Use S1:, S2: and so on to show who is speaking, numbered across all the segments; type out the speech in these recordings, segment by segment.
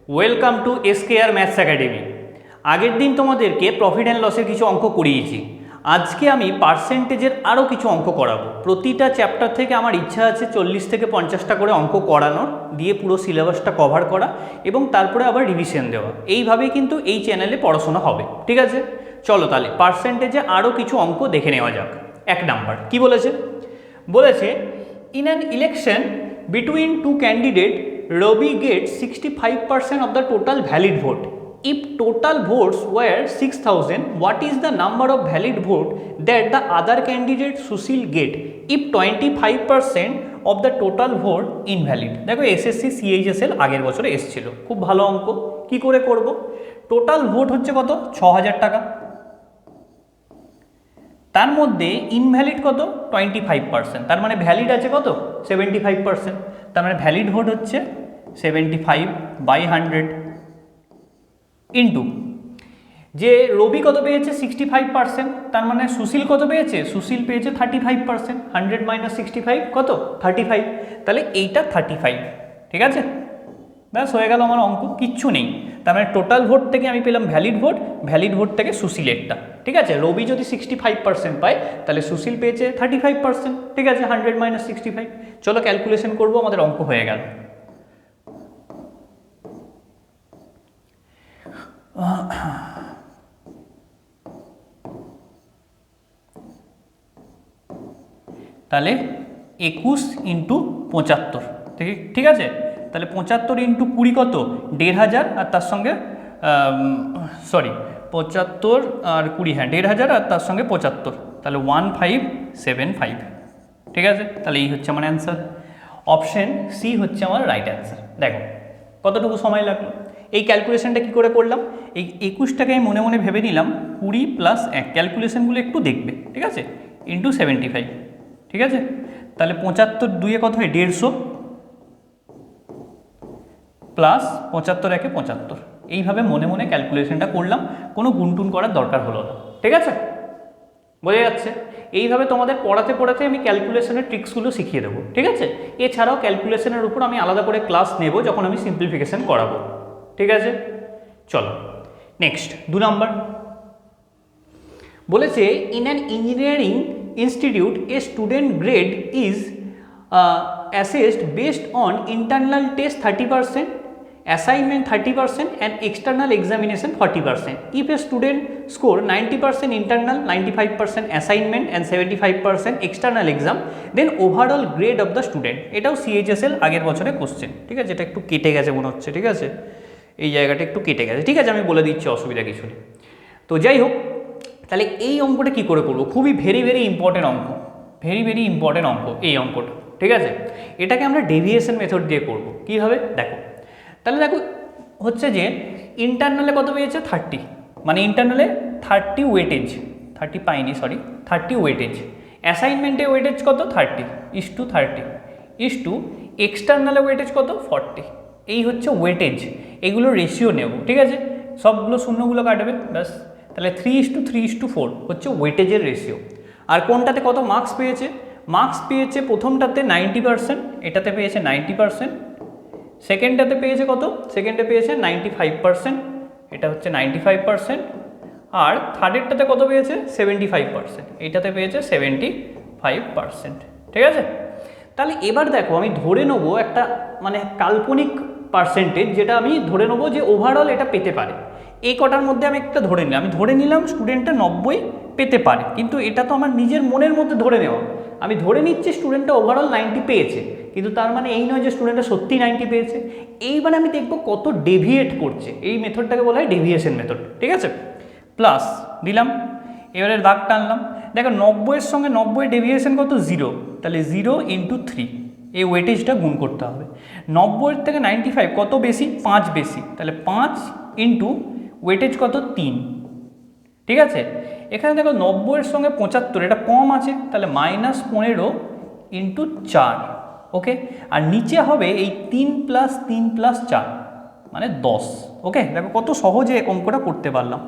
S1: Welcome to SKR maths academy. আগের দিন তোমাদেরকে প্রফিট অ্যান্ড লসের কিছু অঙ্ক করিয়েছি। আজকে আমি পার্সেন্টেজের আরও কিছু অঙ্ক করাবো। প্রতিটা চ্যাপ্টার থেকে আমার ইচ্ছা আছে 40 থেকে 50টা করে অঙ্ক করানোর, দিয়ে পুরো সিলেবাসটা কভার করা এবং তারপরে আবার রিভিশন দেওয়া। এইভাবেই কিন্তু এই চ্যানেলে পড়াশোনা হবে, ঠিক আছে? চলো তাহলে পার্সেন্টেজে আরও কিছু অঙ্ক দেখে নেওয়া যাক। 1 নাম্বার কি বলেছে? বলেছে in an election between two candidate Ravi gets 65% of the total valid vote. If total votes were 6,000, what is the number of valid vote that the other candidate Sushil get if 25% of the total vote invalid? দেখো SSC CHSL আগের বছরে এসেছিল, খুব ভালো অঙ্ক। কি করে করব? টোটাল ভোট হচ্ছে কত? 6,000 টাকা। তার মধ্যে ইনভ্যালিড কত? 25%। তার মানে ভ্যালিড আছে কত? 75%। তার মানে ভ্যালিড ভোট হচ্ছে 75/100 ইন্টু যে রবি কত পেয়েছে? 65%। তার মানে সুশীল কত পেয়েছে? সুশীল পেয়েছে 35%। 100 - 65 কত? 35। তাহলে এইটা 35, ঠিক আছে? ব্যাস হয়ে গেল আমার অঙ্ক, কিচ্ছু নেই। তার মানে টোটাল ভোট থেকে আমি পেলাম ভ্যালিড ভোট, ভ্যালিড ভোট থেকে সুশীলেরটা, ঠিক আছে? রবি যদি 65% পায় তাহলে সুশীল পেয়েছে 35%, ঠিক আছে? 100 - 65। চলো ক্যালকুলেশন করবো, আমাদের অঙ্ক হয়ে গেল। তাহলে 21 × 75, ঠিক আছে? তাহলে 75 × 20 কত? 1500, আর তার সঙ্গে 75 আর 20, হ্যাঁ 1500 আর তার সঙ্গে 75, তাহলে 1575, ঠিক আছে? তাহলে এই হচ্ছে আমার অ্যান্সার। অপশন সি হচ্ছে আমার রাইট অ্যান্সার। দেখো কতটুকু সময় লাগলো। এই ক্যালকুলেশনটা কি করে করলাম? এই 21টাকে আমি মনে মনে ভেবে নিলাম 20 + 1, ক্যালকুলেশনগুলো একটু দেখবে, ঠিক আছে? ইন্টু 75, ঠিক আছে? তাহলে 75 2 কত হয়? 150 প্লাস 75 1 75। এইভাবে মনে মনে ক্যালকুলেশনটা করলাম, কোনো গুনটুন করার দরকার হলো না, ঠিক আছে? বোঝা যাচ্ছে? এইভাবে তোমাদের পড়াতে পড়াতে আমি ক্যালকুলেশনের ট্রিক্সগুলো শিখিয়ে দেবো, ঠিক আছে? এছাড়াও ক্যালকুলেশনের উপর আমি আলাদা করে ক্লাস নেব যখন আমি সিম্পলিফিকেশন করাবো, ঠিক আছে? চলো নেক্সট 2 নাম্বার বলেছে in an engineering institute a student grade is assessed based on internal test 30%, assignment 30% and external examination 40%. If a student score 90% internal, 95% assignment and 75% external exam, then overall grade of the student. এটাও CHSL আগের বছরে question, ঠিক আছে? এটা একটু কেটে গেছে মনে হচ্ছে, ঠিক আছে? এই জায়গাটা একটু কেটে গেছে, ঠিক আছে? আমি বলে দিচ্ছি, অসুবিধা কিছু নেই। তো যাই হোক, তাহলে এই অঙ্কটা কী করে করবো? খুবই ভেরি ইম্পর্টেন্ট অঙ্ক, ভেরি ইম্পর্টেন্ট অঙ্ক এই অঙ্কটা, ঠিক আছে? এটাকে আমরা ডেভিয়েশন মেথড দিয়ে করব। কীভাবে দেখো, তাহলে দেখো হচ্ছে যে ইন্টারনালে কত পেয়েছে? 30, মানে ইন্টারনালে 30 ওয়েটেজ, 30 পাইনি, 30 ওয়েটেজ। অ্যাসাইনমেন্টে ওয়েটেজ কত? 30:30 ইস টু এক্সটার্নালে ওয়েটেজ কত? 40। এই হচ্ছে ওয়েটেজ, এগুলো রেশিও নেব, ঠিক আছে? সবগুলো শূন্যগুলো কাটবে, ব্যাস। তাহলে 3:3:4 হচ্ছে ওয়েটেজের রেশিও। আর কোনটাতে কত মার্কস পেয়েছে? মার্কস পেয়েছে প্রথমটাতে 90%, এটাতে পেয়েছে 90%। সেকেন্ডটাতে পেয়েছে কত? সেকেন্ডে পেয়েছে 95%, এটা হচ্ছে 95%। আর থার্ডেরটাতে কত পেয়েছে? 75%, এইটাতে পেয়েছে 75%, ঠিক আছে? তাহলে এবার দেখো আমি ধরে নেবো একটা মানে কাল্পনিক পার্সেন্টেজ, যেটা আমি ধরে নেবো যে ওভারঅল এটা পেতে পারে। এই কটার মধ্যে আমি একটা ধরে নিলাম, আমি ধরে নিলাম স্টুডেন্টটা 90 পেতে পারে, কিন্তু এটা তো আমার নিজের মনের মধ্যে ধরে নেওয়া। আমি ধরে নিচ্ছি স্টুডেন্টটা ওভারঅল 90 পেয়েছে, কিন্তু তার মানে এই নয় যে স্টুডেন্টটা সত্যি 90 পেয়েছে। এইবার আমি দেখব কত ডেভিয়েট করছে, এই মেথডটাকে বলা হয় ডেভিয়েশন মেথড, ঠিক আছে? প্লাস দিলাম, এবারে দাগ টানলাম, দেখো 90-এর সঙ্গে 90 ডেভিয়েশন কত? 0, তাহলে 0 × 3, এই ওয়েটেজটা গুণ করতে হবে। 90-এর থেকে 95 কত বেশি? 5 বেশি, তাহলে 5 × ওয়েটেজ কত? 3, ঠিক আছে? এখানে দেখো 90-এর সঙ্গে 75, এটা কম আছে, তাহলে -15 × 4, ওকে? আর নিচে হবে এই 3 + 3 + 4 মানে 10, ওকে? দেখো কত সহজে অঙ্কটা করতে পারলাম।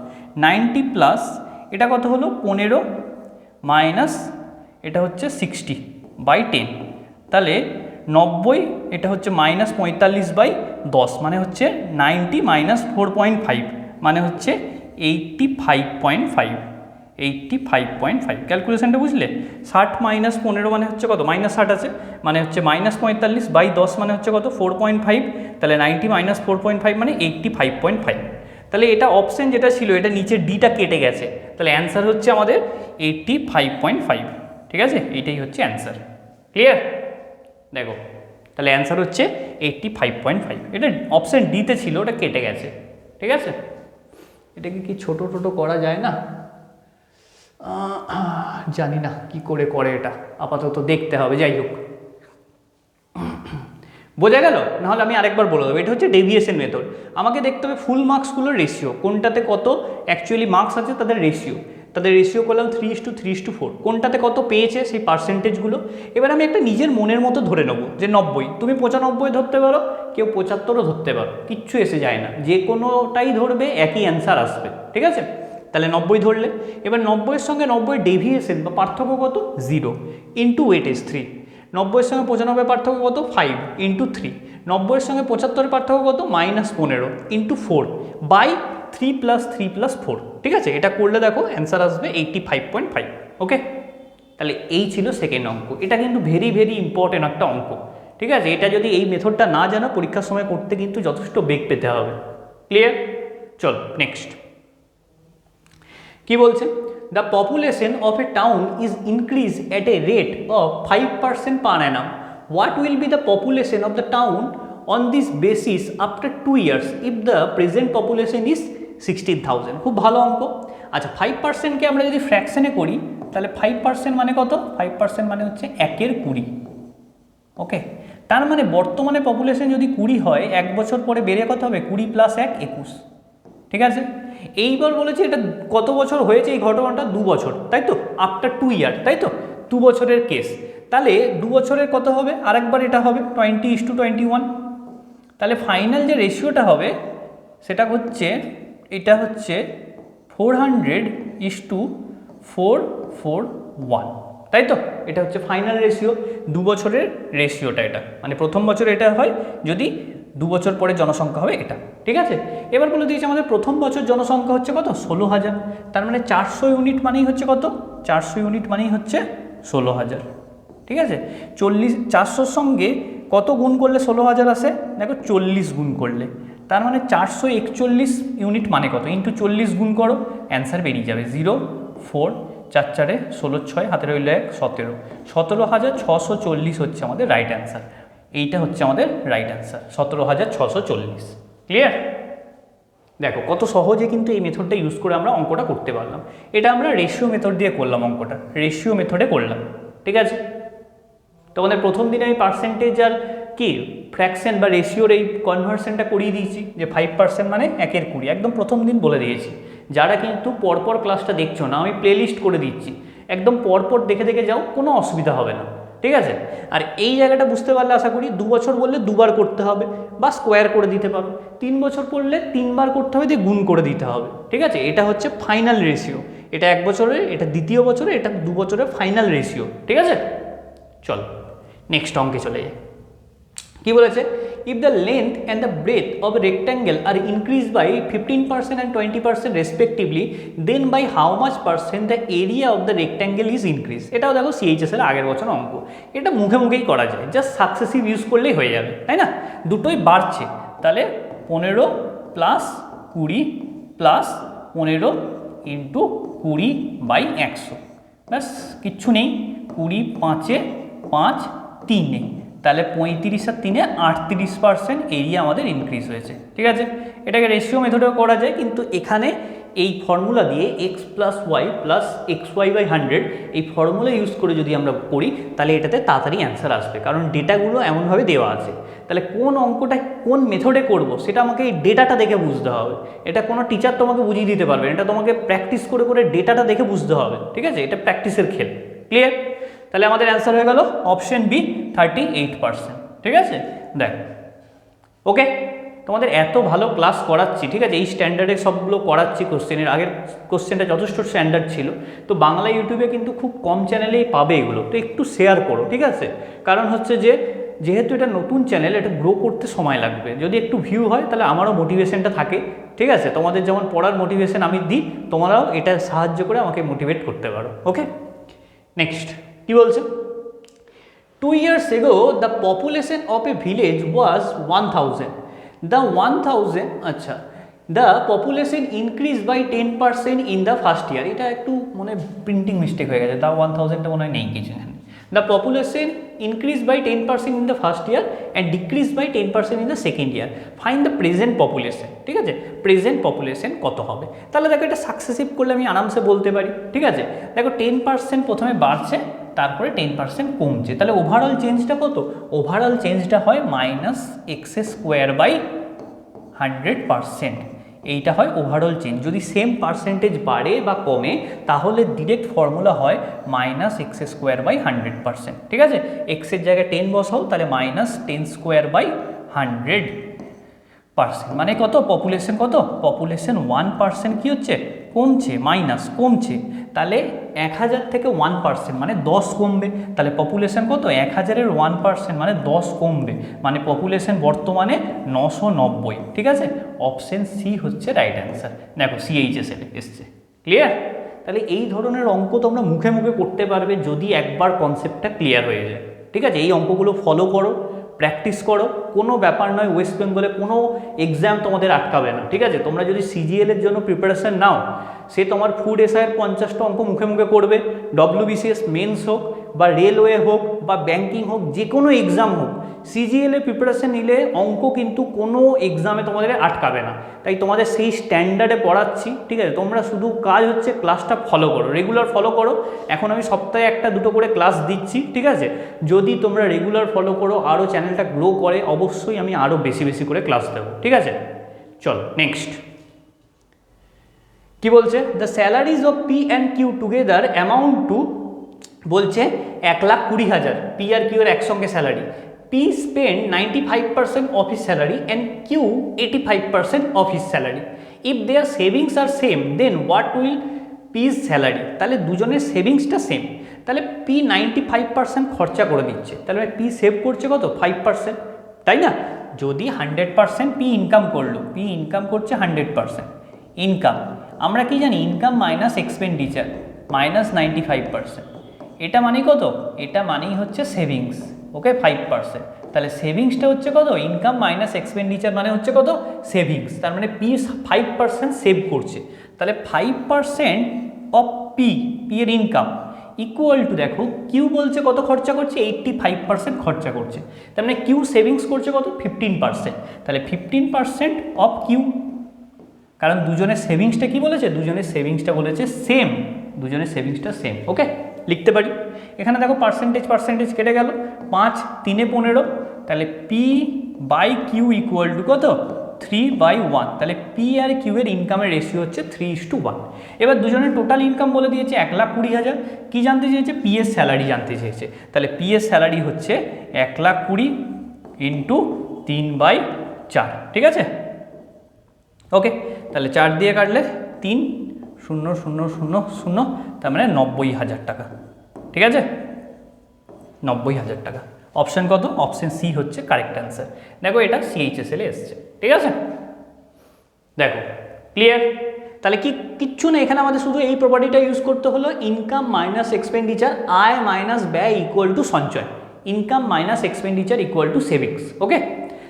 S1: 90 প্লাস এটা কত হলো? 15 মাইনাস এটা হচ্ছে 60/10, তাহলে 90 এটা হচ্ছে -45/10 মানে হচ্ছে 90 - 4.5 মানে হচ্ছে 85.5, 85.5। ক্যালকুলেশনটা বুঝলে? 60 - 15 মানে হচ্ছে কত? -60 আছে মানে হচ্ছে -45/10 মানে হচ্ছে কত? 4.5। তাহলে 90 - 4.5 মানে 85.5। তাহলে এটা অপশন যেটা ছিল এটা নিচে ডিটা কেটে গেছে, তাহলে অ্যান্সার হচ্ছে আমাদের 85.5। ঠিক আছে, এইটাই হচ্ছে অ্যান্সার। ক্লিয়ার? দেখো তাহলে অ্যান্সার হচ্ছে 85.5। এটা অপশন ডিতে ছিল, ওটা কেটে গেছে। ঠিক আছে, এটাকে কি ছোট করা যায় না? জানি না কি করে এটা, আপাতত দেখতে হবে। যাই হোক, বোঝা গেল? নাহলে আমি আরেকবার বলে দেবো। এটা হচ্ছে ডেভিয়েশন মেথড। আমাকে দেখতে হবে ফুল মার্কসগুলোর রেশিও, কোনটাতে কত অ্যাকচুয়ালি মার্কস আছে তাদের রেশিও করলাম 3:3:4। কোনটাতে কত পেয়েছে সেই পার্সেন্টেজগুলো। এবার আমি একটা নিজের মনের মতো ধরে নেবো যে 90, তুমি 95 ধরতে পারো, কেউ 75ও ধরতে পারো, কিচ্ছু এসে যায় না, যে কোনোটাই ধরবে একই অ্যান্সার আসবে। ঠিক আছে, তাহলে 90 ধরলে এবার 90-এর সঙ্গে 90 ডেভিয়েশন বা পার্থক্য কত? 0 ইন্টু ওয়েট ইজ 3। 90-এর সঙ্গে 95 পার্থক্য কত? 5 ইন্টু 3। 90-এর সঙ্গে 75-এর পার্থক্য কত? -15 ইন্টু 4 বাই 3 + 3 + 4। ঠিক আছে, এটা করলে দেখো অ্যান্সার আসবে 85.5। ওকে, তাহলে এই ছিল সেকেন্ড অঙ্ক। এটা কিন্তু ভেরি ইম্পর্টেন্ট একটা অঙ্ক। ঠিক আছে, এটা যদি এই মেথডটা না জানো পরীক্ষার সময় করতে কিন্তু যথেষ্ট বেগ পেতে হবে। ক্লিয়ার? চল নেক্সট কি বলছে? The population of a town is increase at a rate of 5% per Anam. What will be the population of the town on this basis after 2 years if the present population is 16,000? খুব ভালো অঙ্ক। আচ্ছা, 5%কে আমরা যদি ফ্র্যাকশনে করি তাহলে 5% মানে কত? 5% মানে হচ্ছে 1/20। ওকে, তার মানে বর্তমানে পপুলেশন যদি 20 হয়, 1 বছর পরে বেড়ে কত হবে? 20 + 1 21। ঠিক আছে, এইবার বলেছে এটা কত বছর হয়েছে এই ঘটনাটা? 2 বছর, তাই তো? আফটার 2 year, তাই তো? 2 বছরের কেস। তাহলে 2 বছরের কত হবে? আরেকবার এটা হবে 20:21। তাহলে ফাইনাল যে রেশিওটা হবে সেটা হচ্ছে, এটা হচ্ছে 400:441, তাই তো? এটা হচ্ছে ফাইনাল রেশিও, 2 বছরের রেশিওটা এটা, মানে প্রথম বছর এটা হয় যদি 2 বছর পরে জনসংখ্যা হবে এটা। ঠিক আছে, এবার বলে দিয়েছে আমাদের প্রথম বছর জনসংখ্যা হচ্ছে কত? 16,000। তার মানে 400 ইউনিট মানেই হচ্ছে কত? 400 ইউনিট মানেই হচ্ছে 16,000। ঠিক আছে, 400-র সঙ্গে কত গুণ করলে 16,000 আসে? দেখো 40 গুণ করলে, তার মানে 441 ইউনিট মানে কত? ইন্টু 40 গুণ করো, অ্যান্সার বেরিয়ে যাবে 0 4 4 4 16 6 হাতে রইল 1 17। 17,640 হচ্ছে আমাদের রাইট অ্যান্সার। এইটা হচ্ছে আমাদের রাইট অ্যান্সার, 17,640। ক্লিয়ার? দেখো কত সহজে কিন্তু এই মেথডটা ইউজ করে আমরা অঙ্কটা করতে পারলাম। এটা আমরা রেশিও মেথড দিয়ে করলাম, অঙ্কটা রেশিও মেথডে করলাম। ঠিক আছে, তোমাদের প্রথম দিনে আমি পার্সেন্টেজ আর কি ফ্র্যাকশন বা রেশিওর এই কনভার্সনটা করিয়ে দিয়েছি যে 5% মানে 1/20, একদম প্রথম দিন বলে দিয়েছি। যারা কিন্তু পরপর ক্লাসটা দেখছো না, আমি প্লেলিস্ট করে দিচ্ছি, একদম পরপর দেখে যাও, কোনো অসুবিধা হবে না। ঠিক আছে, আর এই জায়গাটা বুঝতে পারলে আশা করি 2 বছর বললে 2 বার করতে হবে বা স্কোয়ার করে দিতে পারো, 3 বছর পড়লে 3 বার করতে হবে, দিয়ে গুণ করে দিতে হবে। ঠিক আছে, এটা হচ্ছে ফাইনাল রেশিও, এটা 1 বছরের, এটা দ্বিতীয় বছরে, এটা 2 বছরের ফাইনাল রেশিও। ঠিক আছে, চল নেক্সট অঙ্কে চলে যাই। কি বলেছে? If the length and the breadth of a rectangle are increase by 15% and 20% respectively, then by how much percent the area of the rectangle is increase. এটাও দেখো CHS এর আগের বছর অঙ্ক, এটা মুখেই করা যায়, জাস্ট সাকসেসিভ ইউজ করলেই হয়ে যাবে, তাই না? দুটোই বাড়ছে, তাহলে 15 + 20 + 15 ইন্টু 20/100, ব্যাস কিচ্ছু নেই। 20 5 5 3, তাহলে 35 আর 3 38% এরিয়া আমাদের ইনক্রিজ হয়েছে। ঠিক আছে, এটাকে রেশিও মেথডেও করা যায়, কিন্তু এখানে এই ফর্মুলা দিয়ে x + y + xy/100 এই ফর্মুলা ইউজ করে যদি আমরা করি তাহলে এটাতে তাড়াতাড়ি অ্যান্সার আসবে, কারণ ডেটাগুলো এমনভাবে দেওয়া আছে। তাহলে কোন অঙ্কটা কোন মেথডে করব সেটা আমাকে এই ডেটাটা দেখে বুঝতে হবে। এটা কোনো টিচার তোমাকে বুঝিয়ে দিতে পারবে, এটা তোমাকে প্র্যাকটিস করে ডেটাটা দেখে বুঝতে হবে। ঠিক আছে, এটা প্র্যাকটিসের খেল। ক্লিয়ার? তাহলে আমাদের অ্যান্সার হয়ে গেল অপশন বি 38%। ঠিক আছে, দেখ ওকে, তোমাদের এত ভালো ক্লাস করাচ্ছি, ঠিক আছে, এই স্ট্যান্ডার্ডে সবগুলো করাচ্ছি। কোশ্চেনের আগের কোশ্চেনটা যথেষ্ট স্ট্যান্ডার্ড ছিল, তো বাংলা ইউটিউবে কিন্তু খুব কম চ্যানেলেই পাবে এগুলো, তো একটু শেয়ার করো। ঠিক আছে, কারণ হচ্ছে যে যেহেতু এটা নতুন চ্যানেল, এটা গ্রো করতে সময় লাগবে। যদি একটু ভিউ হয় তাহলে আমারও মোটিভেশনটা থাকে, ঠিক আছে? তোমাদের যেমন পড়ার মোটিভেশন আমি দিই, তোমরাও এটা সাহায্য করে আমাকে মোটিভেট করতে পারো। ওকে, নেক্সট কি বলছে? 2 years ago the population of a village was 1000. The 1000 আচ্ছা, the population increased by 10% in the first year. এটা একটু মনে প্রিন্টিং মিস্টেক হয়ে গেছে, the 1000টা মনে হয় নেই কিছু এখানে। The population increased by 10% in the first year and decreased by 10% in the second year. Find the present population. ঠিক আছে, প্রেজেন্ট পপুলেশন কত হবে? তাহলে দেখো এটা সাকসেসিভ করলে আমি আরামসে বলতে পারি। ঠিক আছে, দেখো 10% প্রথমে বাড়ছে, তারপরে 10% কমছে, তাহলে ওভারঅল চেঞ্জটা কত? ওভারঅল চেঞ্জটা হয় -x² / 100%। এইটা হয় ওভারঅল চেঞ্জ। যদি সেম পার্সেন্টেজ বাড়ে বা কমে তাহলে ডিরেক্ট ফর্মুলা হয় -x² / 100%। ঠিক আছে, এক্সের জায়গায় 10 বসাও, তাহলে -10² / 100%। মানে কত? পপুলেশন কত? পপুলেশন 1% কি হচ্ছে? কমছে, মাইনাস কমছে। তাহলে 1000 থেকে 1% মানে 10 কমবে। তাহলে পপুলেশন কত? 1000-এর 1% মানে 10 কমবে, মানে পপুলেশন বর্তমানে 990। ঠিক আছে, অপশন সি হচ্ছে রাইট অ্যান্সার। দেখো CHSL এসছে, ক্লিয়ার? তাহলে এই ধরনের অঙ্ক তোমরা মুখে মুখে করতে পারবে যদি একবার কনসেপ্টটা ক্লিয়ার হয়ে যায়। ঠিক আছে, এই অঙ্কগুলো ফলো করো, প্র্যাকটিস করো, কোনো ব্যাপার নয়। ওয়েস্ট বেঙ্গলে কোনো এক্সাম তোমাদের আটকাবে না। ঠিক আছে, তোমরা যদি CGL-এর জন্য প্রিপারেশান নাও, সে তোমার ফুড এসআইয়ের 50টা অঙ্ক মুখে মুখে করবে, WBCS মেন্স হোক বা রেলওয়ে হোক বা ব্যাঙ্কিং হোক, যে কোনো এক্সাম হোক, CGL-এর প্রিপারেশান নিলে অঙ্ক কিন্তু কোনো এক্সামে তোমাদের আটকাবে না। তাই তোমাদের সেই স্ট্যান্ডার্ডে পড়াচ্ছি। ঠিক আছে, তোমরা শুধু কাজ হচ্ছে ক্লাসটা ফলো করো, রেগুলার ফলো করো। এখন আমি সপ্তাহে 1-2 করে ক্লাস দিচ্ছি। ঠিক আছে, যদি তোমরা রেগুলার ফলো করো, আরও চ্যানেলটা গ্রো করে, অবশ্যই আমি আরও বেশি বেশি করে ক্লাস দেবো। ঠিক আছে, চলো নেক্সট কি বলছে? The salaries of P and Q together amount two, বলছে 1,20,000 P আর Q এর একসঙ্গে salary. P spend 95% of his salary and Q 85% of his salary. If their savings are same, then what will P's salary? তাহলে দুজনের সেভিংসটা same, তাহলে P 95% খরচা করে দিচ্ছে, তাহলে P সেভ করছে কত? 5%, তাই না? যদি 100% P ইনকাম করলো, P ইনকাম করছে 100% ইনকাম, আমরা কি জানি? Income minus expenditure minus 95%। এটা মানে কত? এটা মানেই হচ্ছে সেভিংস। ওকে, 5%। তাহলে সেভিংসটা হচ্ছে কত? ইনকাম মাইনাস এক্সপেন্ডিচার মানে হচ্ছে কত? সেভিংস। তার মানে P 5% সেভ করছে, তাহলে 5% অফ P এর ইনকাম ইকুয়াল টু, দেখো কিউ বলছে কত খরচা করছে? 85% খরচা করছে, তার মানে কিউ সেভিংস করছে কত? 15%। তাহলে 15% অফ কিউ, কারণ দুজনের সেভিংসটা কি বলেছে? দুজনের সেভিংসটা বলেছে সেম, দুজনের সেভিংসটা সেম। ওকে, লিখতে পারি। এখানে দেখো পার্সেন্টেজ কেটে গেল, 5 3 15, তাহলে P/Q ইকুয়াল টু কত? 3/1। তাহলে P আর Q এর ইনকামের রেশিও হচ্ছে 3:1। এবার দুজনের টোটাল ইনকাম বলে দিয়েছে 1,20,000। কি জানতে চেয়েছে? P এর স্যালারি জানতে চেয়েছে, তাহলে P এর স্যালারি হচ্ছে 1,20,000 ইন্টু 3/4। ঠিক আছে, ওকে, তাহলে 4 দিয়ে কাটলে 3,0,0,0,0, তার মানে 90,000 টাকা। ঠিক আছে, 90,000 টাকা। অপশান কত? অপশান সি হচ্ছে কারেক্ট অ্যান্সার। দেখো এটা CHSL-এ এসছে। ঠিক আছে, দেখো ক্লিয়ার? তাহলে কিচ্ছু না, এখানে আমাদের শুধু এই প্রপার্টিটা ইউজ করতে হলো, ইনকাম মাইনাস এক্সপেন্ডিচার, আয় মাইনাস ব্যয় ইকুয়াল টু সঞ্চয়, income minus expenditure equal to savings. Okay,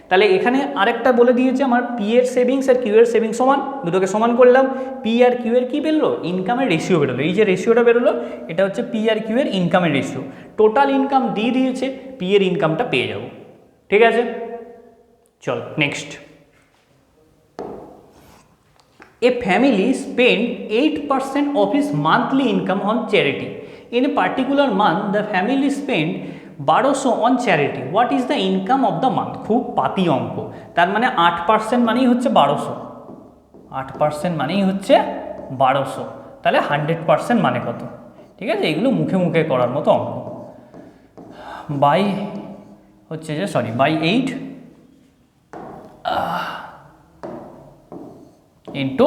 S1: তাহলে এখানে আরেকটা বলে দিয়েছে আমার P এর সেভিংস আর Q এর সেভিংস সমান, দুটোকে সমান করলাম। P আর Q এর কী বেরোলো? ইনকামের রেশিও বেরোলো। এই যে রেশিওটা বেরোলো, এটা হচ্ছে P আর Q এর ইনকামের রেশিও। টোটাল ইনকাম দিয়ে দিয়েছে, P এর ইনকামটা পেয়ে যাব। ঠিক আছে, চল next. A family spend 8% of its monthly income on charity. In a particular month, the family spend 1200 on charity. What is the income of the month? খুব পাতি অঙ্ক। তার মানে 8% মানেই হচ্ছে 1200, 8% মানেই হচ্ছে 1200, তাহলে 100% মানে কত? ঠিক আছে, এগুলো মুখে মুখে করার মতো অঙ্ক। বাই হচ্ছে যে বাই 8 ইন্টু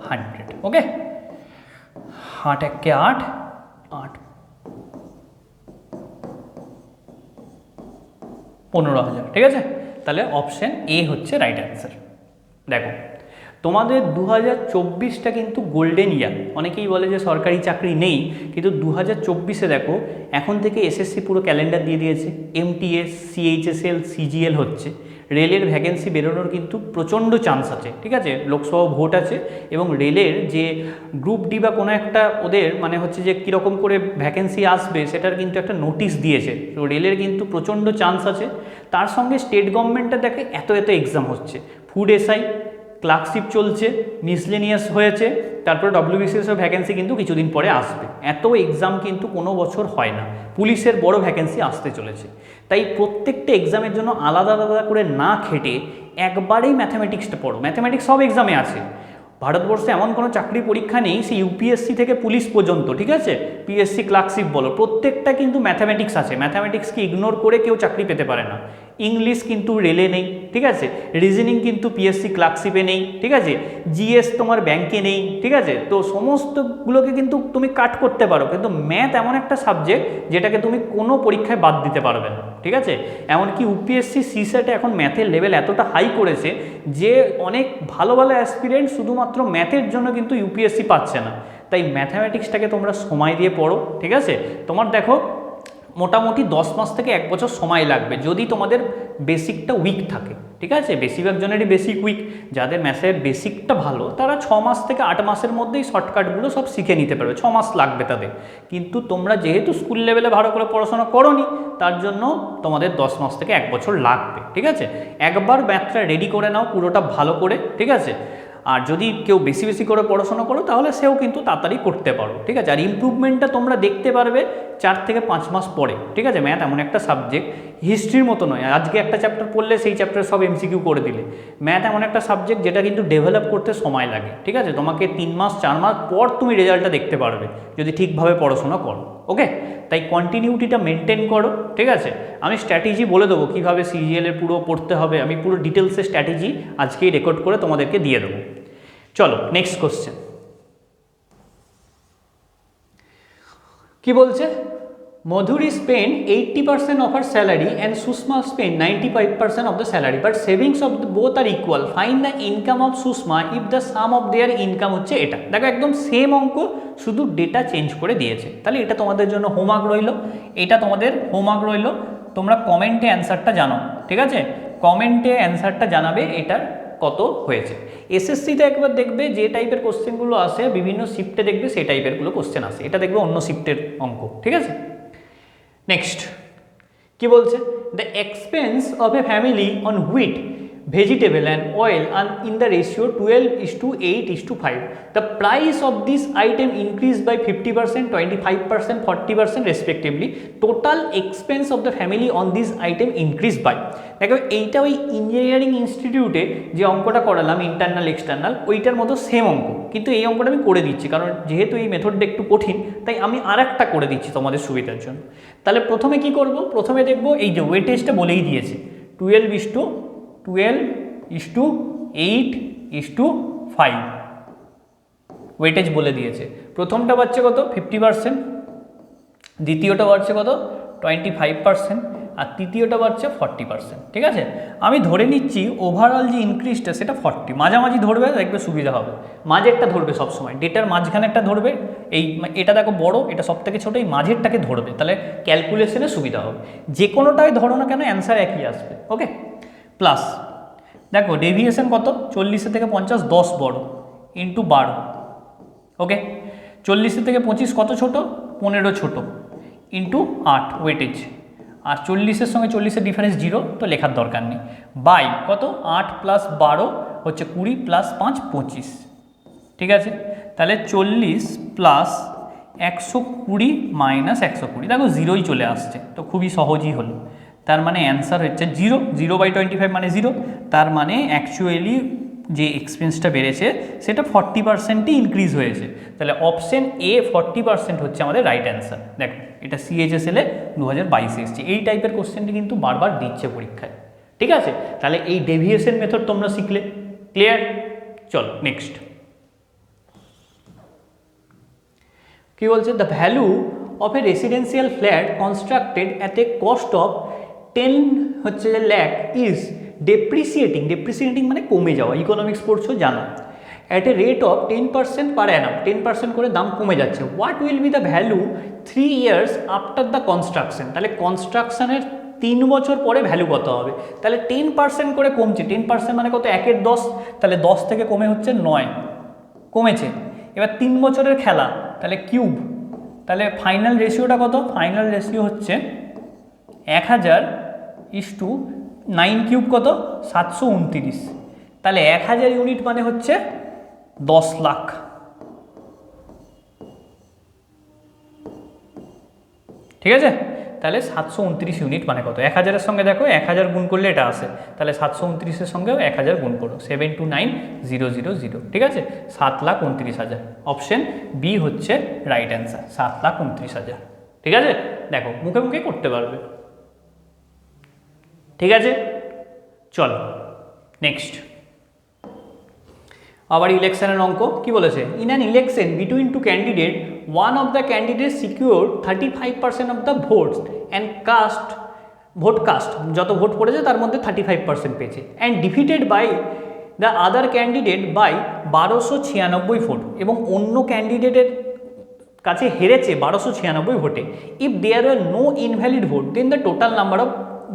S1: 100। ওকে, 8 1 8 8 15,000, ঠিক আছে। তাহলে অপশন এ হচ্ছে রাইট অ্যান্সার। দেখো তোমাদের 2024টা কিন্তু গোল্ডেন ইয়ার। অনেকেই বলে যে সরকারি চাকরি নেই, কিন্তু 2024-এ দেখো এখন থেকে এসএসসি পুরো ক্যালেন্ডার দিয়ে দিয়েছে, এমটিএস, সিএইচএসএল, সিজিএল হচ্ছে, রেলের ভ্যাকেন্সি বেরোনোর কিন্তু প্রচণ্ড চান্স আছে, ঠিক আছে। লোকসভা ভোট আছে এবং রেলের যে গ্রুপ ডি বা কোনো একটা ওদের মানে হচ্ছে যে কীরকম করে ভ্যাকেন্সি আসবে সেটার কিন্তু একটা নোটিশ দিয়েছে, তো রেলের কিন্তু প্রচণ্ড চান্স আছে। তার সঙ্গে স্টেট গভর্নমেন্টের দেখে এত এক্সাম হচ্ছে, ফুড এসআই, ক্লার্কশিপ চলছে, মিসলেনিয়াস হয়েছে, তারপরে ডব্লিউবিসিএসের ভ্যাকেন্সি কিন্তু কিছুদিন পরে আসবে। এত এক্সাম কিন্তু কোনো বছর হয় না, পুলিশের বড় ভ্যাকেন্সি আসতে চলেছে। তাই প্রত্যেকটা এক্সামের জন্য আলাদা আলাদা করে না খেটে একবারেই ম্যাথামেটিক্সটা পড়ো। ম্যাথামেটিক্স সব এক্সামে আছে, ভারতবর্ষে এমন কোনো চাকরি পরীক্ষা নেই সে ইউপিএসসি থেকে পুলিশ পর্যন্ত, ঠিক আছে, পিএসসি, ক্লার্কশিপ বলো, প্রত্যেকটা কিন্তু ম্যাথামেটিক্স আছে। ম্যাথামেটিক্সকে ইগনোর করে কেউ চাকরি পেতে পারে না। ইংলিশ কিন্তু রেলে নেই, ঠিক আছে, রিজনিং কিন্তু পিএসসি ক্লার্কশিপে নেই, ঠিক আছে, জিএস তোমার ব্যাংকে নেই, ঠিক আছে। তো সমস্তগুলোকে কিন্তু তুমি কাট করতে পারো, কিন্তু ম্যাথ এমন একটা সাবজেক্ট যেটাকে তুমি কোনো পরীক্ষায় বাদ দিতে পারবে না, ঠিক আছে। এমনকি ইউপিএসসি সিসেটে এখন ম্যাথের লেভেল এতটা হাই করেছে যে অনেক ভালো ভালো অ্যাসপিরেন্ট শুধুমাত্র ম্যাথের জন্য কিন্তু ইউপিএসসি পাচ্ছে না। তাই ম্যাথামেটিক্সটাকে তোমরা সময় দিয়ে পড়ো, ঠিক আছে। তোমার দেখো মোটামুটি 10 মাস থেকে 1 বছর সময় লাগবে যদি তোমাদের বেসিকটা উইক থাকে, ঠিক আছে। বেশিরভাগ জনেরই বেসিক উইক, যাদের ম্যাথের বেসিকটা ভালো তারা 6 মাস থেকে 8 মাসের মধ্যেই শর্টকাটগুলো সব শিখে নিতে পারবে, 6 মাস লাগবে তাদের। কিন্তু তোমরা যেহেতু স্কুল লেভেলে ভালো করে পড়াশোনা করোনি, তার জন্য তোমাদের 10 মাস থেকে 1 বছর লাগবে, ঠিক আছে। একবার ম্যাথটা রেডি করে নাও পুরোটা ভালো করে, ঠিক আছে। আর যদি কেউ বেশি করে পড়াশোনা করো তাহলে সেও কিন্তু তাড়াতাড়ি করতে পারো, ঠিক আছে। আর ইমপ্রুভমেন্টটা তোমরা দেখতে পারবে 4 থেকে 5 মাস পরে, ঠিক আছে। ম্যাথ এমন একটা সাবজেক্ট, হিস্ট্রির মতো নয় আজকে একটা চ্যাপ্টার পড়লে সেই চ্যাপ্টার সব এমসিকিউ করে দিলে। ম্যাথ এমন একটা সাবজেক্ট যেটা কিন্তু ডেভেলপ করতে সময় লাগে, ঠিক আছে। তোমাকে 3 মাস 4 মাস পর তুমি রেজাল্টটা দেখতে পারবে যদি ঠিকভাবে পড়াশোনা করো, ওকে। তাই কন্টিনিউটিটা মেনটেন করো, ঠিক আছে। আমি স্ট্র্যাটেজি বলে দেবো কীভাবে সিজিএলের পুরো পড়তে হবে, আমি পুরো ডিটেলসে স্ট্র্যাটেজি আজকেই রেকর্ড করে তোমাদেরকে দিয়ে দেবো। চলো নেক্সট কোশ্চেন কি বলছে। Madhuri spent 80% of her salary and Sushma spent 95% of the salary, but savings of both are equal. Find the income of Sushma if the sum of their income হচ্ছে এটা। দেখো একদম সেম অঙ্ক, শুধু data change করে দিয়েছে। তাহলে এটা তোমাদের জন্য হোমওয়ার্ক রইল, এটা তোমাদের হোমওয়ার্ক রইল। তোমরা কমেন্টে অ্যান্সারটা জানো, ঠিক আছে, কমেন্টে অ্যান্সারটা জানাবে এটার কত হয়েছে। এসএসসিতে একবার দেখবে যে টাইপের কোশ্চেনগুলো আসে বিভিন্ন শিফটে দেখবে সেই টাইপেরগুলো কোশ্চেন আসে, এটা দেখবে অন্য শিফটের অঙ্ক, ঠিক আছে। নেক্সট কি বলছে, the expense of a family on wheat, vegetable and oil are in the ratio 12:8:5. The price of this item increased by 50%, 25%, 40% respectively. Total expense of the family on this item increased by. দেখো এইটা ওই engineering ইনস্টিটিউটে যে অঙ্কটা করালাম internal external ওইটার মতো same অঙ্ক, কিন্তু এই অঙ্কটা আমি করে দিচ্ছি কারণ যেহেতু এই মেথডটা একটু কঠিন তাই আমি আরেকটা করে দিচ্ছি তোমাদের সুবিধার জন্য। তাহলে প্রথমে কি করব, প্রথমে দেখব এই যে ওয়েটেজটা বলেই দিয়েছে 12:8:5 ওয়েটেজ বলে দিয়েছে। প্রথমটা বাড়ছে কত 50%, দ্বিতীয়টা বাড়ছে কত 25% আর তৃতীয়টা বাড়ছে 40%, ঠিক আছে। আমি ধরে নিচ্ছি ওভারঅল যে ইনক্রিজটা সেটা 40, মাঝামাঝি ধরবে দেখবে সুবিধা হবে, মাঝেরটা ধরবে সবসময়, ডেটার মাঝখানে একটা ধরবে, এই এটা দেখো বড় এটা সব থেকে ছোটো, এই মাঝেরটাকে ধরবে, তাহলে ক্যালকুলেশনে সুবিধা হবে। যে কোনোটাই ধরো না কেন অ্যান্সার একই আসবে, ওকে। প্লাস দেখো ডেভিয়েশন কত 40 থেকে 50 10 বড় ইন্টু 12, ওকে। 40 থেকে 25 কত ছোট 15 ছোট ইন্টু 8 ওয়েটেজ, আর 40-এর সঙ্গে 40-এর ডিফারেন্স 0 তো লেখার দরকার নেই, বাই কত 8 + 12 হচ্ছে 20 + 5 25, ঠিক আছে। তাহলে 40 + 120 - 120 দেখো 0ই চলে আসছে, তো খুবই সহজই হলো। তার মানে অ্যান্সার হচ্ছে 0, 0/25 মানে 0, তার মানে অ্যাকচুয়ালি যে এক্সপেন্সটা বেড়েছে সেটা 40%ই ইনক্রিজ হয়েছে। তাহলে অপশন এ 40% হচ্ছে আমাদের রাইট অ্যান্সার। দেখো এটা সিএইচএসএলে 2022 এসছে, এই টাইপের কোশ্চেনটি কিন্তু বারবার দিচ্ছে পরীক্ষায়, ঠিক আছে। তাহলে এই ডেভিয়েশন মেথড তোমরা শিখলে, ক্লিয়ার। চলো নেক্সট কি বলছে, the value of a residential flat constructed at a cost of 10 হচ্ছে যে ল্যাক ইজ ডেপ্রিসিয়েটিং মানে কমে যাওয়া, ইকোনমিক্স পড়ছো জানো, অ্যাট এ রেট অফ 10% পার অ্যানাম, 10% করে দাম কমে যাচ্ছে। What will be the value 3 years after the construction, তাহলে কনস্ট্রাকশনের 3 বছর পরে ভ্যালু কত হবে? তাহলে 10% করে কমছে, 10% মানে কত, 1 এর 10, তাহলে 10 থেকে কমে হচ্ছে 9, কমেছে। এবার 3 বছরের খেলা, তাহলে কিউব, তাহলে ফাইনাল রেশিওটা কত? ফাইনাল রেশিও হচ্ছে 1000:9 কিউব কত? 729, তাহলে 1000 ইউনিট মানে হচ্ছে 10 লাখ। ঠিক আছে, তাহলে 729 ইউনিট মানে কত? 1000-এর সঙ্গে দেখো 1000 গুণ করলে এটা আসে, তাহলে 729-এর সঙ্গেও 1000 গুণ করো, 729,000, ঠিক আছে, 7,29,000। অপশন বি হচ্ছে রাইট অ্যান্সার, 7,29,000। ঠিক আছে, দেখো মুখে মুখে করতে পারবে। ঠিক আছে, চলো নেক্সট। আবার ইলেকশনের অঙ্ক কি বলেছে? In an election between two candidate, one of the candidate secure 35% of the votes and vote cast, যত ভোট পড়েছে তার মধ্যে 35% পেয়েছে, and defeated by the other candidate by 1296 vote, এবং অন্য ক্যান্ডিডেটের কাছে হেরেছে 1296 ভোটে। If there are no invalid vote then the total number of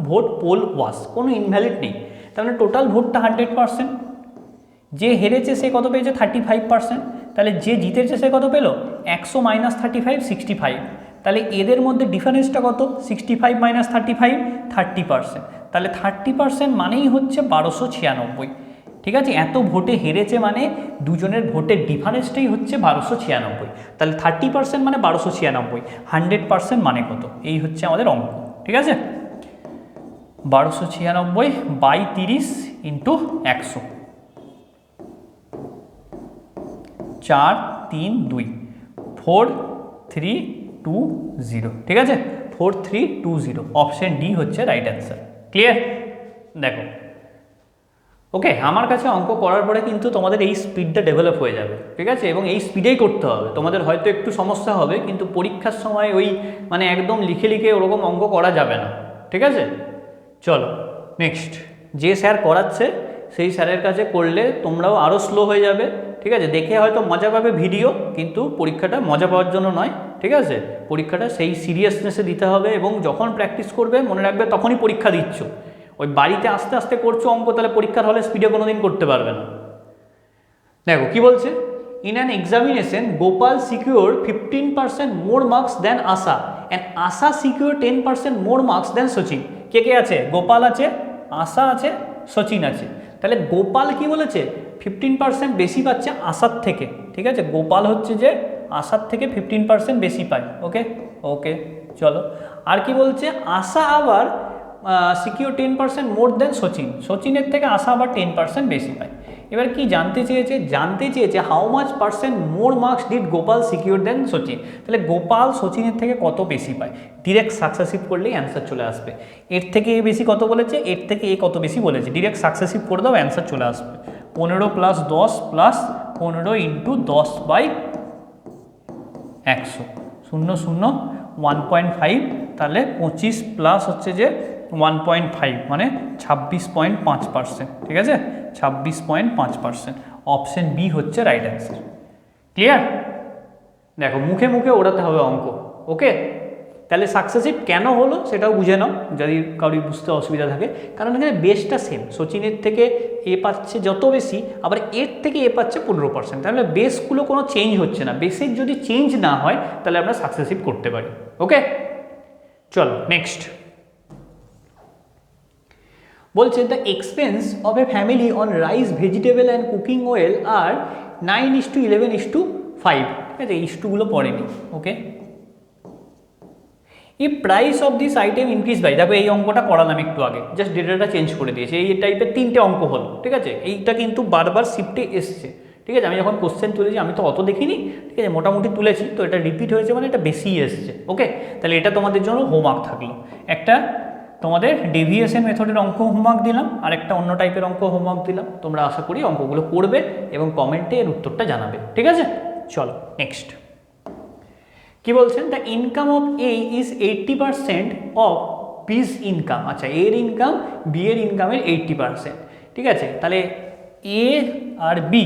S1: vote poll was, কোনো ইনভ্যালিড নেই, তার মানে টোটাল ভোটটা 100%। যে হেরেছে সে কত পেয়েছে? 35%। তাহলে যে জিতেছে সে কত পেল? 100 - 35, 65। তাহলে এদের মধ্যে ডিফারেন্সটা কত? 65 - 35, 30%। তাহলে 30% মানেই হচ্ছে 1296। ঠিক আছে, এত ভোটে হেরেছে মানে দুজনের ভোটের ডিফারেন্সটাই হচ্ছে 1296। তাহলে 30% মানে 1296, 100% মানে কত? এই হচ্ছে আমাদের অঙ্ক। ঠিক আছে, 1296/30 × 100, 4, 3, 2, 4, 3, 2, 0। ঠিক আছে, 4, 3, 2, 0, অপশন ডি হচ্ছে রাইট অ্যান্সার। ক্লিয়ার? দেখো ওকে, আমার কাছে অঙ্ক করার পরে কিন্তু তোমাদের এই স্পিডটা ডেভেলপ হয়ে যাবে। ঠিক আছে, এবং এই স্পিডেই করতে হবে। তোমাদের হয়তো একটু সমস্যা হবে, কিন্তু পরীক্ষার সময় ওই মানে একদম লিখে লিখে ওরকম অঙ্ক করা যাবে না। ঠিক আছে, চলো নেক্সট। যে স্যার করাচ্ছে সেই স্যারের কাছে করলে তোমরাও আরও স্লো হয়ে যাবে। ঠিক আছে, দেখে হয়তো মজা পাবে ভিডিও, কিন্তু পরীক্ষাটা মজা পাওয়ার জন্য নয়। ঠিক আছে, পরীক্ষাটা সেই সিরিয়াসনেসে দিতে হবে, এবং যখন প্র্যাকটিস করবে মনে রাখবে তখনই পরীক্ষা দিচ্ছ। ওই বাড়িতে আস্তে আস্তে করছো অঙ্ক, তাহলে পরীক্ষার হলে স্পিডে কোনো দিন করতে পারবে না। দেখো কি বলছে? In an examination Gopal secure 15% more marks than Asha, and Asha secure 10% more marks than Sachin. কে কে আছে? গোপাল আছে, আশা আছে, সচিন আছে। তাহলে গোপাল কি বলেছে? 15% বেশি পাচ্ছে আশার থেকে। ঠিক আছে, গোপাল হচ্ছে যে আশার থেকে 15% বেশি পায়। ওকে ওকে, চলো। আর কি বলছে? আশা আবার সিকিউর 10% মোর দেন সচিন, সচিনের থেকে আশা আবার 10% বেশি পায়। এবার কি জানতে চেয়েছে? জানতে চেয়েছে how much percent more marks did Gopal secure than Sachin. তাহলে গোপাল সচিনের থেকে কত বেশি পায়? ডিরেক্ট সাকসেসিভ করলেই অ্যান্সার চলে আসবে। এর থেকে এ বেশি কত বলেছে, এর থেকে এ কত বেশি বলেছে, ডিরেক্ট সাকসেসিভ করে দাও, অ্যান্সার চলে আসবে। 15 + 10 + 15 × 10/100, 0, 0, 1.5, তাহলে 25 প্লাস হচ্ছে যে 1.5 মানে 26.5%। ঠিক আছে, 26.5%, অপশন বি হচ্ছে রাইট অ্যান্সার। ক্লিয়ার? দেখো মুখে মুখে ওড়াতে হবে অঙ্ক। ওকে, তাহলে সাকসেসিভ কেন হলো সেটাও বুঝে নাও যদি কারোর বুঝতে অসুবিধা থাকে। কারণ এখানে বেসটা সেম, সচিনের থেকে এ পাচ্ছে যত বেশি, আবার এর থেকে এ পাচ্ছে 15%, তাহলে বেসগুলো কোনো চেঞ্জ হচ্ছে না। বেসের যদি চেঞ্জ না হয় তাহলে আমরা সাকসেসিভ করতে পারি। ওকে, চলো নেক্সট। বলছে the expense of a family on rice, vegetable and cooking oil are 9:11:5। ঠিক আছে, ইস্টুগুলো পড়েনি। ওকে, এই price of this item increase by, দেখো এই অঙ্কটা করালাম একটু আগে, জাস্ট ডেটাটা চেঞ্জ করে দিয়েছে। এই টাইপের 3টে অঙ্ক হলো। ঠিক আছে, এইটা কিন্তু বারবার শিফটে এসছে। ঠিক আছে, আমি যখন কোশ্চেন তুলেছি আমি তো অত দেখিনি। ঠিক আছে, মোটামুটি তুলেছি, তো এটা রিপিট হয়েছে মানে এটা বেশি এসছে। ওকে, তাহলে এটা তোমাদের জন্য হোমওয়ার্ক থাকলো। একটা তোমাদের ডেভিয়েশন মেথডের অঙ্ক হোমওয়ার্ক দিলাম, আর একটা অন্য টাইপের অঙ্ক হোমওয়ার্ক দিলাম। তোমরা আশা করি অঙ্কগুলো করবে এবং কমেন্টে এর উত্তরটা জানাবে। ঠিক আছে, চলো নেক্সট। কি বলছেন? The income of A is 80% of বি's income. আচ্ছা, এর ইনকাম বি এর ইনকামের 80%, ঠিক আছে। তাহলে এ আর বি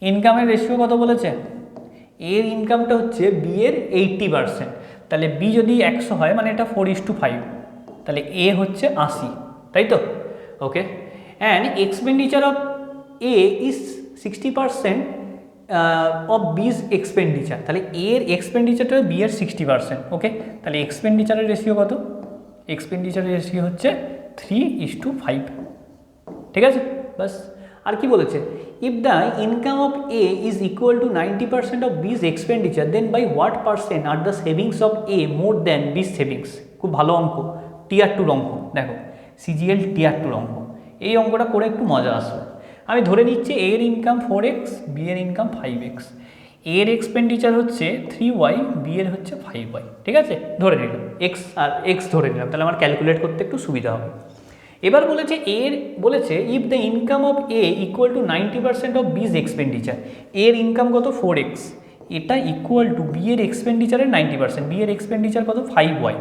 S1: ইনকামের রেশিও কত বলেছে? এর ইনকামটা হচ্ছে বি এর 80%, তাহলে বি যদি 100 হয় মানে এটা 4:5, তাহলে এ হচ্ছে 80, তাই তো? Okay, and expenditure of A is 60% of B's expenditure, তাহলে এর এক্সপেন্ডিচারটা বি এর 60%। ওকে, তাহলে এক্সপেন্ডিচারের রেশিও কত? এক্সপেন্ডিচারের রেশিও হচ্ছে 3:5, ঠিক আছে। বাস, আর কি বলেছে? If the income of A is equal to 90% of B's expenditure, then by what percent are the savings of A more than B's savings. খুব ভালো অঙ্ক, টিয়ার টুর অঙ্ক, দেখো সিজিএল টিয়ার টুর অঙ্ক। এই অঙ্কটা করে একটু মজা আসবে। আমি ধরে নিচ্ছি এর ইনকাম 4x, বি এর ইনকাম 5x, এর এক্সপেন্ডিচার হচ্ছে 3y, বি এর হচ্ছে 5y, ঠিক আছে। ধরে নিলাম এক্স আর এক্স ধরে নিলাম, তাহলে আমার ক্যালকুলেট করতে একটু সুবিধা হবে। এবার বলেছে if the income of A equal to 90% of B's expenditure, এর ইনকাম কত? 4x, এটা ইকুয়াল টু বি এর এক্সপেন্ডিচারের 90%, বি এর এক্সপেন্ডিচার কত? 5y,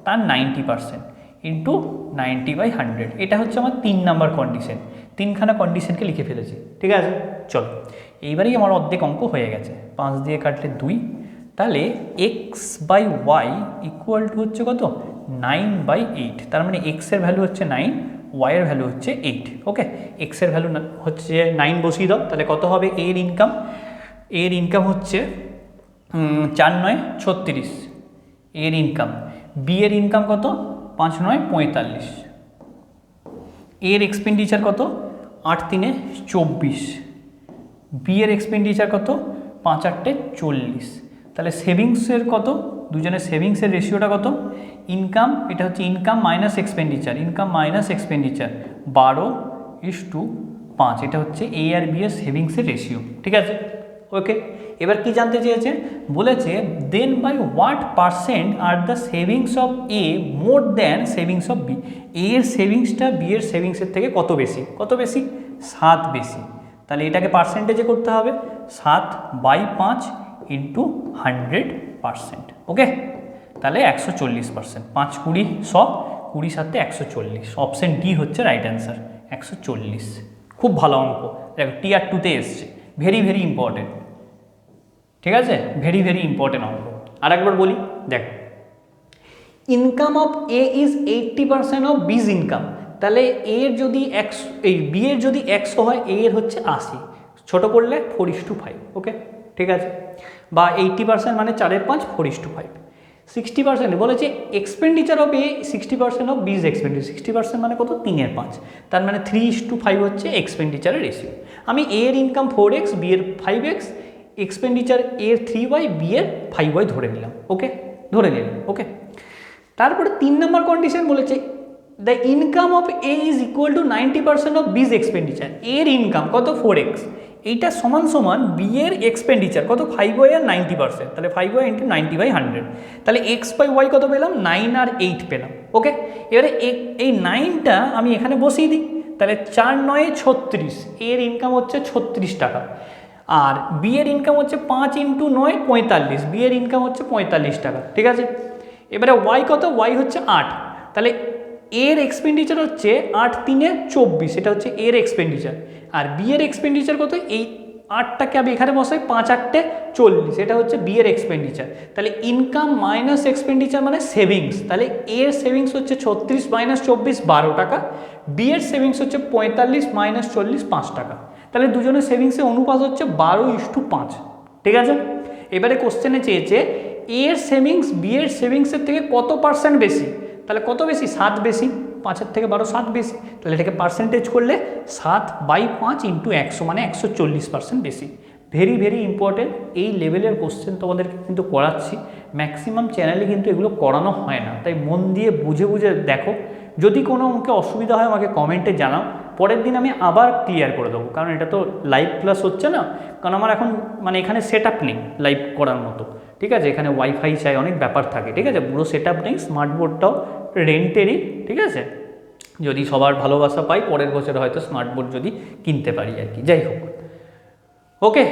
S1: তার 90% ইন্টু 90/100। এটা হচ্ছে আমার 3 নাম্বার কন্ডিশন। 3খানা কন্ডিশনকে লিখে ফেলেছি, ঠিক আছে। চলো, এইবারেই আমার অর্ধেক অঙ্ক হয়ে গেছে। 5 দিয়ে কাটলে 2, তাহলে x/y ইকুয়াল টু হচ্ছে কত? 9/8। তার মানে x এর ভ্যালু হচ্ছে 9, y এর ভ্যালু হচ্ছে 8। ওকে, x এর ভ্যালু হচ্ছে 9 বসিয়ে দাও, তাহলে কত হবে এর ইনকাম? এর ইনকাম হচ্ছে 4×9 = 36 এর ইনকাম। বি এর ইনকাম কত? 5×9 = 45। এর এক্সপেন্ডিচার কত? 8×3 = 24। বি এর এক্সপেন্ডিচার কত? 5×8 = 40। তাহলে সেভিংসের কত? দুজনের সেভিংসের রেশিওটা কত? ইনকাম, এটা হচ্ছে income minus expenditure, income minus expenditure 12:5, এটা হচ্ছে এ আর বি এর সেভিংসের রেশিও, ঠিক আছে। ওকে, এবার কি জানতে চেয়েছে? বলেছে then by what percent are the savings of A more than savings of B, এর সেভিংসটা বি এর সেভিংসের থেকে কত বেশি? কত বেশি? 7 বেশি। তাহলে এটাকে পার্সেন্টেজে করতে হবে, 7/5 ইন্টু 100%। ওকে, তাহলে 140%। 5 20 100, 20 7 140। অপশন ডি হচ্ছে রাইট অ্যান্সার, 140। খুব ভালো অঙ্ক, দেখো টিয়ার 2তে এসছে, ভেরি ভেরি ইম্পর্টেন্ট, ঠিক আছে, ভেরি ভেরি ইম্পর্টেন্ট অঙ্ক। আর একবার বলি, দেখো income of A is 80% of বি's income, তাহলে এর যদি 100, এই বি এর যদি 100 হয়, এ এর হচ্ছে 80, ছোটো করলে 4:5। ওকে, ঠিক আছে, বা 80% মানে 4/5, 4:5। 60% বলেছে expenditure of A 60% of B's expenditure, 60% মানে কত? 3/5, তার মানে 3:5 হচ্ছে এক্সপেন্ডিচারের রেশিও। আমি এর ইনকাম 4x, বি এর 5x, এক্সপেন্ডিচার এর 3y, বি এর 5y ধরে নিলাম। ওকে, ধরে নিলাম। ওকে, তারপরে 3 নম্বর কন্ডিশন বলেছে the income of A is equal to 90% of B's expenditure, এর ইনকাম কত? 4x, এইটা সমান সমান বি এর এক্সপেন্ডিচার কত? 5y আর 90%, তাহলে 5y ইন্টু 90/100, তাহলে x/y কত পেলাম? 9 আর 8 পেলাম। ওকে, এবারে এই 9টা আমি এখানে বসিয়ে দিই, তাহলে 4×9 = 36, এর ইনকাম হচ্ছে 36 টাকা। আর বি এর ইনকাম হচ্ছে 5 × 9 = 45, বি এর ইনকাম হচ্ছে 45 টাকা, ঠিক আছে। এবারে ওয়াই কত? ওয়াই হচ্ছে 8, তাহলে এর এক্সপেন্ডিচার হচ্ছে 8×3 = 24, এটা হচ্ছে এর এক্সপেন্ডিচার। আর বি এর এক্সপেন্ডিচার কত? এই 8টাকে আমি এখানে বসাই, 5×8 = 40, এটা হচ্ছে বি এর এক্সপেন্ডিচার। তাহলে ইনকাম মাইনাস এক্সপেন্ডিচার মানে সেভিংস, তাহলে এর সেভিংস হচ্ছে 36 - 24 12 টাকা, বি এর সেভিংস হচ্ছে 45 - 40 5 টাকা। তাহলে দুজনের সেভিংসের অনুপাত হচ্ছে 12:5, ঠিক আছে। এবারে কোশ্চেনে চেয়েছে এর সেভিংস বি এর সেভিংসের থেকে কত পার্সেন্ট বেশি, তাহলে কত বেশি? 7 বেশি, 5-এর থেকে 12 7 বেশি, তাহলে এটাকে পার্সেন্টেজ করলে 7/5 ইন্টু 100 মানে 140% বেশি। ভেরি ভেরি ইম্পর্টেন্ট, এই লেভেলের কোশ্চেন তোমাদেরকে কিন্তু করাচ্ছি, ম্যাক্সিমাম চ্যানেলে কিন্তু এগুলো করানো হয় না, তাই মন দিয়ে বুঝে বুঝে দেখো। যদি কোনো অঙ্কে অসুবিধা হয় আমাকে কমেন্টে জানাও, পরের দিন আমি আবার ক্লিয়ার করে দেবো, কারণ এটা তো লাইভ ক্লাস হচ্ছে না, কারণ আমার এখন মানে এখানে সেট আপ নেই লাইভ করার মতো, ঠিক আছে। এখানে ওয়াইফাই চাই, অনেক ব্যাপার থাকে, ঠিক আছে, পুরো সেট আপ নেই, স্মার্ট বোর্ডটাও রেন্টেরই, ঠিক আছে। যদি সবার ভালোবাসা পাই পরের বছর হয়তো স্মার্ট বোর্ড যদি কিনতে পারি আর কি, যাই হোক। ওকে,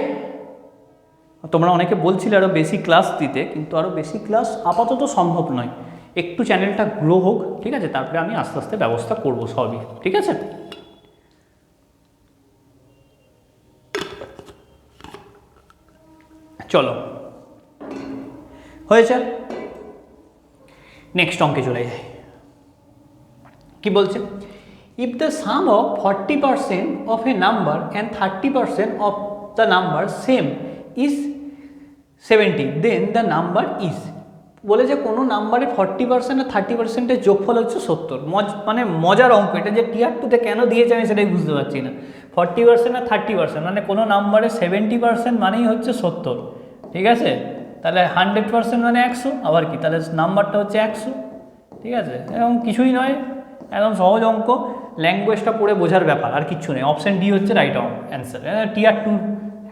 S1: তোমরা অনেকে বলছিলে আরও বেশি ক্লাস দিতে, কিন্তু আরও বেশি ক্লাস আপাতত সম্ভব নয়, একটু চ্যানেলটা গ্রো হোক, ঠিক আছে, তারপরে আমি আস্তে আস্তে ব্যবস্থা করব সবই, ঠিক আছে। চলো হয়েছে, নেক্সট অঙ্কে চলে যাই। কি বলছে, if the sum of 40% of a number and 30% of the number same is 70, then the number is. বলে যে কোনো নাম্বারে 40% আর 30%-এর যোগফল হচ্ছে 70। মানে মজার অঙ্ক এটা, যে টিয়ার টুতে কেন দিয়েছে আমি সেটাই বুঝতে পারছি না। 40% আর 30% মানে কোনো নাম্বারে 70% মানেই হচ্ছে 70, ঠিক আছে। তাহলে 100% মানে 100, আবার কি, তাহলে নাম্বারটা হচ্ছে 100, ঠিক আছে। এবং কিছুই নয়, একদম সহজ অঙ্ক, ল্যাঙ্গুয়েজটা পড়ে বোঝার ব্যাপার, আর কিচ্ছু নেই। অপশান ডি হচ্ছে রাইট অ্যান্সার। টিয়ার টু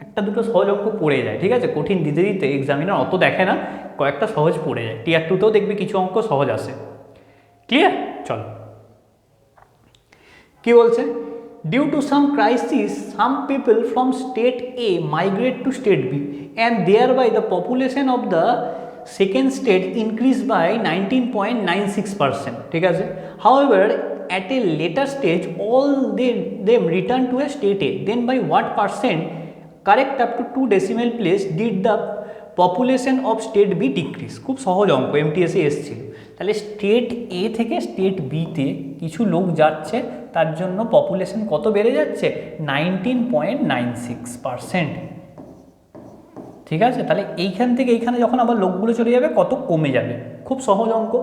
S1: একটা দুটো সহজ অঙ্ক পড়ে যায়, ঠিক আছে, কঠিন দিতে দিতে এক্সামিনার অত দেখে না, কয়েকটা সহজ পড়ে যায়। টিয়ার টুতেও দেখবি কিছু অঙ্ক সহজ আসে। ক্লিয়ার? চলো কি বলছে, due to some crisis some people from state A migrate to state B and thereby the population of the second state increase by 19.96%, ঠিক আছে। However at a later stage all them return to a state A, then by what percent correct up to 2 decimal place did the population of state B decrease? খুব সহজ অঙ্ক, এমটিএসে এসেছিল। তাহলে state এ থেকে state বিতে কিছু লোক যাচ্ছে, তার জন্য পপুলেশন কত বেড়ে যাচ্ছে, 19.96%, ঠিক আছে। তাহলে এইখান থেকে এইখানে যখন আবার লোকগুলো চলে যাবে কত কমে যাবে, খুব সহজ অঙ্ক।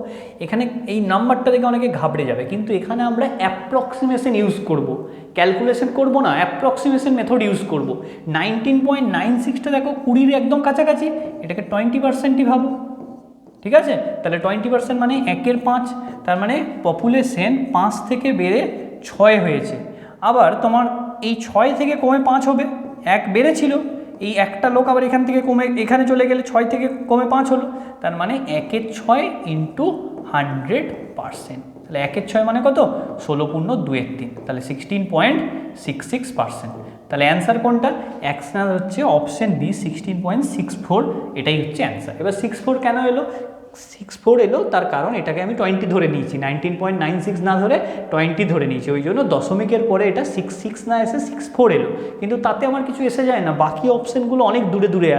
S1: এখানে এই নাম্বারটা দেখে অনেকে ঘাবড়ে যাবে, কিন্তু এখানে আমরা অ্যাপ্রক্সিমেশন ইউজ করব, ক্যালকুলেশন করব না, অ্যাপ্রক্সিমেশন মেথড ইউজ করব। 19.96টা দেখো 20-এর একদম কাছাকাছি, এটাকে 20%ই ভাবো, ঠিক আছে। তাহলে 20% মানে 1/5, তার মানে পপুলেশন 5 থেকে বেড়ে 6 হয়েছে। আবার তোমার এই 6 থেকে কমে 5 হবে, 1 বেড়েছিল, এই একটা লোক আবার এখান থেকে কমে এখানে চলে গেলে 6 থেকে কমে 5 হলো, তার মানে 1/6 ইন্টু 100%। তাহলে 1/6 মানে কত, 16×2=3, তাহলে 16.66%। তাহলে অ্যান্সার কোনটা, অ্যান্সার হচ্ছে অপশন বি 16.64, এটাই হচ্ছে অ্যান্সার। এবার 64 কেন এলো, 64 এলো তার কারণ এটাকে আমি 20 ধরে নিয়েছি, 19.96 না ধরে 20 ধরে নিয়েছি, ওই জন্য দশমিকের পরে এটা 66 না এসে 64 এলো। কিন্তু তাতে আমার কিছু এসে যায় না, বাকি অপশানগুলো অনেক দূরে দূরে আছে।